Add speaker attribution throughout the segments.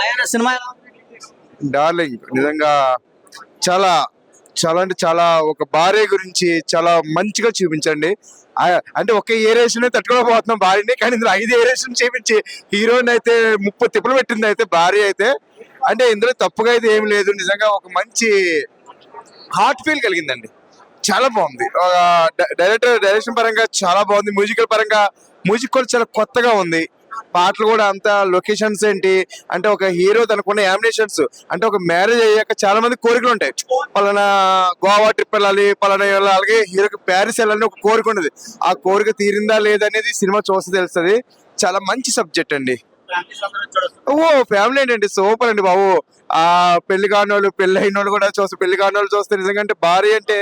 Speaker 1: ఆయన సినిమా ఎలా ఉంది?
Speaker 2: డార్లింగ్ నిజంగా చాలా చాలా అంటే చాలా ఒక భార్య గురించి చాలా మంచిగా చూపించండి. అంటే ఒక ఏరేషన్ తట్టుకోలేకపోతున్నాం భార్యని, కానీ ఇందులో 5 ఏరేషన్ చేపించి హీరోయిన్ అయితే 30 తిప్పలు పెట్టింది అయితే భార్య అయితే. అంటే ఇందులో తప్పుగా అయితే ఏం లేదు, నిజంగా ఒక మంచి హార్ట్ ఫీల్ కలిగిందండి. చాలా బాగుంది. డైరెక్షన్ పరంగా చాలా బాగుంది. మ్యూజికల్ పరంగా మ్యూజిక్ కూడా చాలా కొత్తగా ఉంది. పాటలు కూడా అంత లొకేషన్స్ ఏంటి అంటే ఒక హీరో తనకున్న యామినేషన్స్, అంటే ఒక మ్యారేజ్ అయ్యాక చాలా మంది కోరికలు ఉంటాయి. పలానా గోవా ట్రిప్ వెళ్ళాలి, పలానా వెళ్ళాలి, అలాగే హీరోకి ప్యారిస్ వెళ్ళాలని ఒక కోరిక ఉండదు. ఆ కోరిక తీరిందా లేదనేది సినిమా చూస్తే తెలుస్తుంది. చాలా మంచి సబ్జెక్ట్ అండి. ఓ ఫ్యామిలీ ఏంటండి, సూపర్ అండి బాబు. ఆ పెళ్లి కానోళ్ళు, పెళ్లి అయిన వాళ్ళు కూడా చూస్తే, పెళ్లి కానోళ్ళు చూస్తే నిజంగా అంటే భార్య అంటే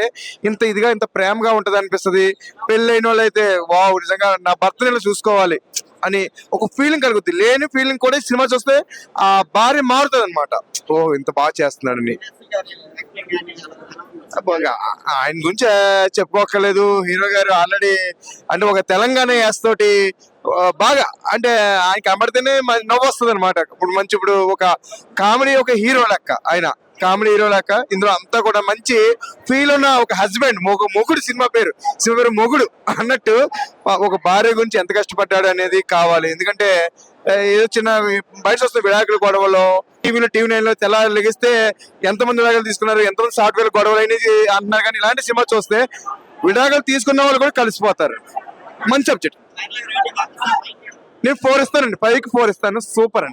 Speaker 2: ఇంత ఇదిగా ఇంత ప్రేమగా ఉంటది అనిపిస్తుంది. పెళ్లి అయిన వాళ్ళు అయితే వావ్ నిజంగా నా భర్తని ఇలా చూసుకోవాలి అని ఒక ఫీలింగ్ కలుగుద్ది. లేని ఫీలింగ్ కూడా ఈ సినిమా చూస్తే ఆ భార్య మారుతుంది అనమాట. ఓ ఇంత బాగా చేస్తున్నాడని. ఆయన గురించి చెప్పుకోక్కర్లేదు. హీరో గారు ఆల్రెడీ అంటే ఒక తెలంగాణ యాస తోటి బాగా అంటే ఆయనకి అమడితేనే నవ్వు వస్తుంది అనమాట. ఇప్పుడు ఒక కామెడీ ఒక హీరో లెక్క, ఆయన కామెడీ హీరో లెక్క ఇందులో అంతా కూడా మంచి ఫీల్ ఉన్న ఒక హస్బెండ్, మొగుడు. సినిమా పేరు మొగుడు అన్నట్టు ఒక భార్య గురించి ఎంత కష్టపడ్డాడు అనేది కావాలి. ఎందుకంటే ఏదో చిన్న బయట వస్తున్న విడాకుల గొడవలో టీవీ9 లో తెల్లారి లెగిస్తే ఎంతమంది విడాకులు తీసుకున్నారు, ఎంతమంది సాఫ్ట్వేర్ గొడవలు అనేది అంటున్నారు. కానీ ఇలాంటి సినిమా చూస్తే విడాకులు తీసుకున్న వాళ్ళు కూడా కలిసిపోతారు. మంచి సబ్జెక్ట్. నేను 4 ఇస్తానండి, 5కి 4 ఇస్తాను. సూపర్ అండి.